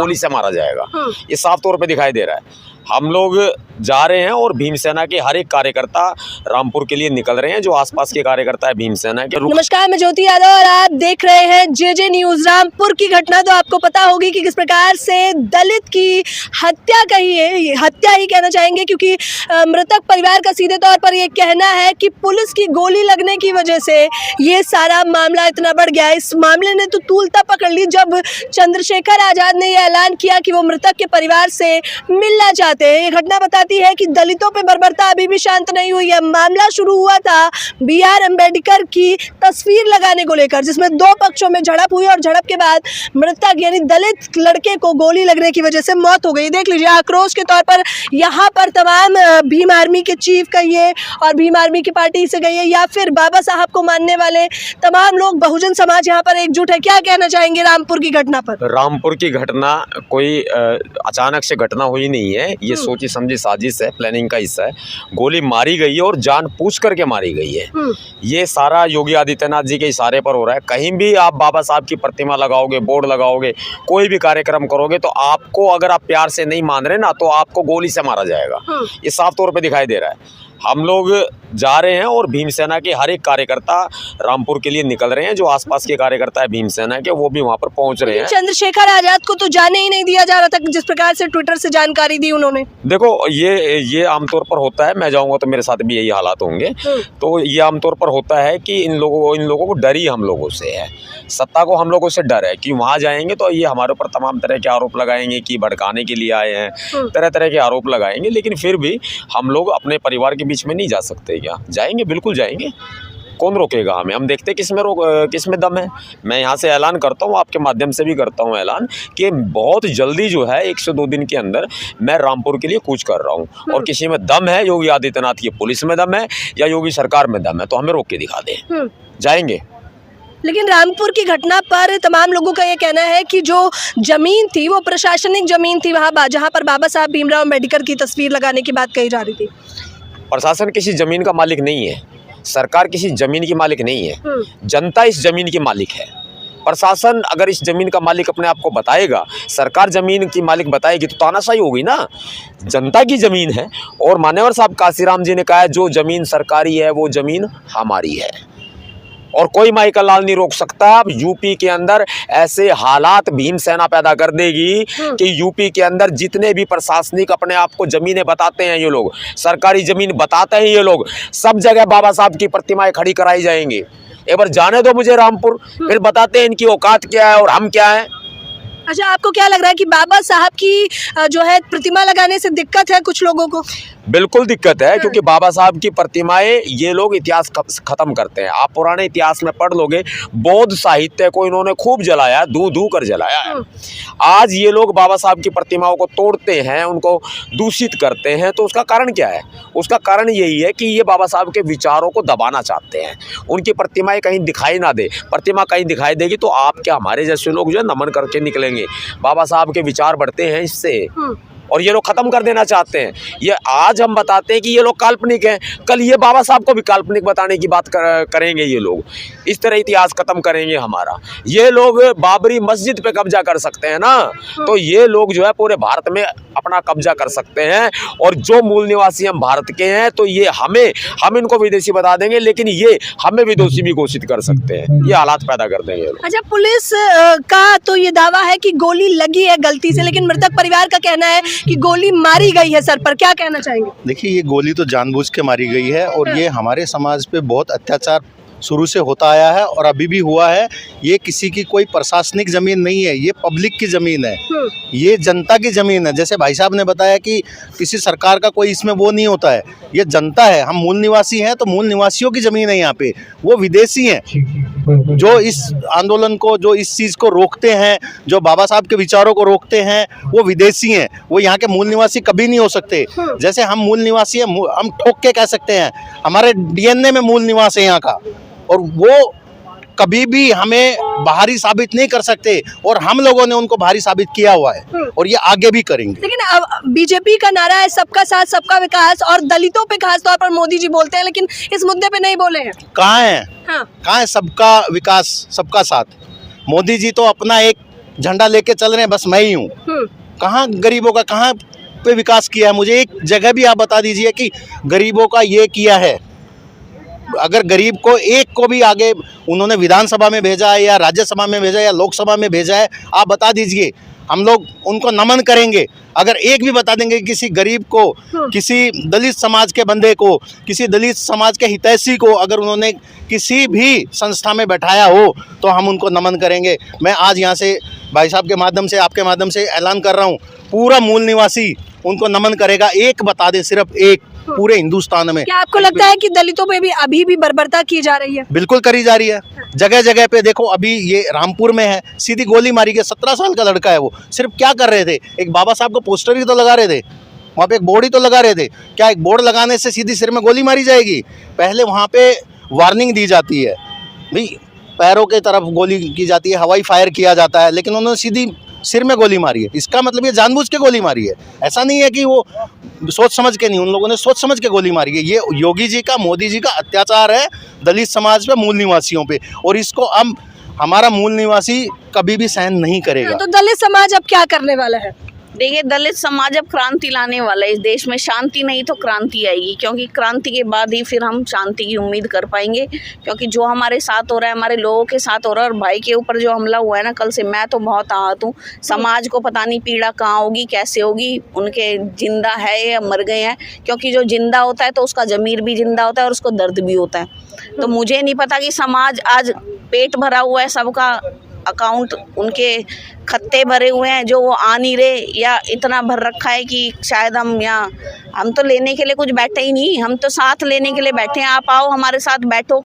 गोली से मारा जाएगा, ये साफ तौर पे दिखाई दे रहा है। हम लोग जा रहे हैं और भीमसेना के हर एक कार्यकर्ता रामपुर के लिए निकल रहे हैं, जो आसपास के कार्यकर्ता है भीमसेना के। नमस्कार, मैं ज्योति यादव और आप देख रहे हैं जेजे न्यूज। रामपुर की घटना तो आपको पता होगी कि किस प्रकार से दलित की हत्या कही, हत्या ही कहना चाहेंगे, क्योंकि मृतक परिवार का सीधे तौर पर यह कहना है कि पुलिस की गोली लगने की वजह से ये सारा मामला इतना बढ़ गया। इस मामले ने तो तूलता पकड़ ली जब चंद्रशेखर आजाद ने यह ऐलान किया कि वो मृतक के परिवार से मिलना चाहते हैं। ये घटना बताती है कि दलितों पे बर्बरता अभी भी शांत नहीं हुई है। मामला शुरू हुआ था BR अम्बेडकर की तस्वीर लगाने को लेकर, जिसमें दो पक्षों में झड़प हुई और झड़प के बाद मृतक यानी दलित लड़के को गोली लगने की वजह से मौत हो गई। देख लीजिए, आक्रोश के तौर पर यहाँ पर तमाम भीम आर्मी के चीफ कहिए और भीम आर्मी की पार्टी से कहिए या फिर बाबा साहब को मानने वाले तमाम लोग, बहुजन समाज यहाँ पर एकजुट है। क्या कहना चाहेंगे रामपुर की घटना पर? रामपुर की घटना कोई अचानक से घटना हुई नहीं है, ये सोची समझी साजिश है, प्लानिंग का हिस्सा है। गोली मारी गई है और जानबूझ करके मारी गई है। ये सारा योगी आदित्यनाथ जी के इशारे पर हो रहा है। कहीं भी आप बाबा साहब की प्रतिमा लगाओगे, बोर्ड लगाओगे, कोई भी कार्यक्रम करोगे तो आपको, अगर आप प्यार से नहीं मान रहे ना, तो आपको गोली से मारा जाएगा, ये साफ तौर पे दिखाई दे रहा है। हम लोग जा रहे हैं और भीमसेना के हर एक कार्यकर्ता रामपुर के लिए निकल रहे हैं, जो आसपास के कार्यकर्ता है भीमसेना के, वो भी वहां पर पहुंच रहे हैं। चंद्रशेखर आजाद को तो जाने ही नहीं दिया जा रहा था, जिस प्रकार से ट्विटर से जानकारी दी उन्होंने। देखो, ये आमतौर पर होता है, मैं जाऊंगा तो मेरे साथ भी यही हालात होंगे। तो ये आमतौर पर होता है कि इन लोगों को डर ही हम लोगों से है, सत्ता को हम लोगों से डर है कि वहाँ जाएंगे तो ये हमारे ऊपर तमाम तरह के आरोप लगाएंगे कि भड़काने के लिए आए हैं, तरह तरह के आरोप लगाएंगे। लेकिन फिर भी हम लोग अपने परिवार के बीच में नहीं जा सकते क्या? जाएंगे, बिल्कुल जाएंगे, कौन रोकेगा हमें? हम देखते किसमें दम है। मैं यहाँ से ऐलान करता हूँ, आपके माध्यम से भी करता हूँ ऐलान कि बहुत जल्दी जो है 1 से 2 दिन के अंदर मैं रामपुर के लिए कूच कर रहा हूँ। और किसी में दम है, योगी आदित्यनाथ की पुलिस में दम है या योगी सरकार में दम है, तो हमें रोक के दिखा दे, जाएंगे। लेकिन रामपुर की घटना पर तमाम लोगों का ये कहना है कि जो जमीन थी वो प्रशासनिक जमीन थी, वहाँ जहाँ पर बाबा साहब भीमराव अम्बेडकर की तस्वीर लगाने की बात कही जा रही थी। प्रशासन किसी जमीन का मालिक नहीं है, सरकार किसी जमीन की मालिक नहीं है, जनता इस जमीन की मालिक है। प्रशासन अगर इस जमीन का मालिक अपने आप को बताएगा, सरकार जमीन की मालिक बताएगी, तो तानाशाही होगी ना। जनता की जमीन है और मान्यवर साहब काशीराम जी ने कहा है, जो जमीन सरकारी है वो जमीन हमारी है और कोई माई का लाल नहीं रोक सकता। अब यूपी के अंदर ऐसे हालात भीमसेना पैदा कर देगी कि यूपी के अंदर जितने भी प्रशासनिक अपने आप को जमीनें बताते हैं, ये लोग सरकारी जमीन बताते हैं, ये लोग सब जगह बाबा साहब की प्रतिमाएं खड़ी कराई जाएंगी। एक बार जाने दो मुझे रामपुर, फिर बताते हैं इनकी औकात क्या है और हम क्या है। अच्छा, आपको क्या लग रहा है कि बाबा साहब की जो है प्रतिमा लगाने से दिक्कत है कुछ लोगों को? बिल्कुल दिक्कत है, क्योंकि बाबा साहब की प्रतिमाएं ये लोग इतिहास खत्म करते हैं। आप पुराने इतिहास में पढ़ लोगे, बौद्ध साहित्य को इन्होंने खूब जलाया, धू कर जलाया है। आज ये लोग बाबा साहब की प्रतिमाओं को तोड़ते हैं, उनको दूषित करते हैं, तो उसका कारण क्या है? उसका कारण यही है कि ये बाबा साहब के विचारों को दबाना चाहते हैं। उनकी प्रतिमाएं कहीं दिखाई ना दे, प्रतिमा कहीं दिखाई देगी तो आप क्या, हमारे जैसे लोग जो है नमन करके निकलेंगे। बाबा साहब के विचार बढ़ते हैं इससे, और ये लोग खत्म कर देना चाहते हैं। ये आज हम बताते हैं कि ये लोग काल्पनिक हैं, कल ये बाबा साहब को भी काल्पनिक बताने की बात करेंगे। ये लोग इस तरह इतिहास खत्म करेंगे हमारा। ये लोग बाबरी मस्जिद पे कब्जा कर सकते हैं ना, तो ये लोग जो है पूरे भारत में अपना कब्जा कर सकते हैं। और जो मूल निवासी हम भारत के हैं, तो ये हम इनको विदेशी बता देंगे, लेकिन ये हमें विदेशी भी घोषित कर सकते हैं। ये हालात पैदा कर देंगे लोग। अच्छा, पुलिस का तो ये दावा है कि गोली लगी है गलती से, लेकिन मृतक परिवार का कहना है कि गोली मारी गई है सर पर। क्या कहना चाहेंगे? देखिए, ये गोली तो जानबूझ के मारी गई है और ये हमारे समाज पे बहुत अत्याचार शुरू से होता आया है और अभी भी हुआ है। ये किसी की कोई प्रशासनिक ज़मीन नहीं है, ये पब्लिक की ज़मीन है, ये जनता की ज़मीन है। जैसे भाई साहब ने बताया कि किसी सरकार का कोई इसमें वो नहीं होता है, ये जनता है। हम मूल निवासी हैं तो मूल निवासियों की ज़मीन है यहाँ पे। वो विदेशी हैं जो इस आंदोलन को, जो इस चीज़ को रोकते हैं, जो बाबा साहब के विचारों को रोकते हैं, वो विदेशी हैं। वो यहाँ के मूल निवासी कभी नहीं हो सकते। जैसे हम मूल निवासी हैं, हम ठोक के कह सकते हैं हमारे DNA में मूल निवास है यहाँ का, और वो कभी भी हमें बाहरी साबित नहीं कर सकते और हम लोगों ने उनको बाहरी साबित किया हुआ है और ये आगे भी करेंगे। लेकिन अब बीजेपी का नारा है सबका साथ सबका विकास, और दलितों पे खास तौर पर मोदी जी बोलते हैं, लेकिन इस मुद्दे पे नहीं बोले हैं। कहाँ है? हाँ। कहाँ है सबका विकास सबका साथ? मोदी जी तो अपना एक झंडा लेके चल रहे हैं, बस मैं ही हूँ। कहाँ गरीबों का कहाँ पे विकास किया है? मुझे एक जगह भी आप बता दीजिए कि गरीबों का ये किया है। अगर गरीब को एक को भी आगे उन्होंने विधानसभा में भेजा है या राज्यसभा में भेजा है या लोकसभा में भेजा है, आप बता दीजिए, हम लोग उनको नमन करेंगे। अगर एक भी बता देंगे किसी गरीब को, किसी दलित समाज के बंदे को, किसी दलित समाज के हितैषी को अगर उन्होंने किसी भी संस्था में बैठाया हो तो हम उनको नमन करेंगे। मैं आज यहाँ से भाई साहब के माध्यम से, आपके माध्यम से ऐलान कर रहा हूँ, पूरा मूल निवासी उनको नमन करेगा। एक बता दे, सिर्फ एक, पूरे हिंदुस्तान में। क्या आपको लगता है कि दलितों पे भी अभी भी बर्बरता की जा रही है? बिल्कुल करी जा रही है, जगह जगह पे देखो। अभी ये रामपुर में है, सीधी गोली मारी गई, 17 साल का लड़का है वो। सिर्फ क्या कर रहे थे, एक बाबा साहब को पोस्टर ही तो लगा रहे थे, वहाँ पे एक बोर्ड ही तो लगा रहे थे। क्या एक बोर्ड लगाने से सीधी सिर में गोली मारी जाएगी? पहले वहाँ पे वार्निंग दी जाती है भाई, पैरों के तरफ गोली की जाती है, हवाई फायर किया जाता है, लेकिन उन्होंने सीधी सिर में गोली मारी है। इसका मतलब ये जानबूझ के गोली मारी है, ऐसा नहीं है कि वो सोच समझ के नहीं, उन लोगों ने सोच समझ के गोली मारी है। ये योगी जी का, मोदी जी का अत्याचार है दलित समाज पे, मूल निवासियों पे, और इसको हम, हमारा मूल निवासी कभी भी सहन नहीं करेगा। तो दलित समाज अब क्या करने वाला है? देखिए, दलित समाज अब क्रांति लाने वाला है। इस देश में शांति नहीं तो क्रांति आएगी, क्योंकि क्रांति के बाद ही फिर हम शांति की उम्मीद कर पाएंगे। क्योंकि जो हमारे साथ हो रहा है, हमारे लोगों के साथ हो रहा है, और भाई के ऊपर जो हमला हुआ है ना कल से, मैं तो बहुत आहत हूँ। समाज को पता नहीं पीड़ा कहाँ होगी, कैसे होगी, उनके जिंदा है या मर गए हैं। क्योंकि जो जिंदा होता है तो उसका ज़मीर भी जिंदा होता है और उसको दर्द भी होता है। तो मुझे नहीं पता कि समाज आज पेट भरा हुआ है, सबका अकाउंट, उनके खत्ते भरे हुए हैं जो वो आ नहीं रहे, या इतना भर रखा है कि शायद हम तो लेने के लिए कुछ बैठे ही नहीं, हम तो साथ लेने के लिए बैठे हैं। आप आओ, हमारे साथ बैठो,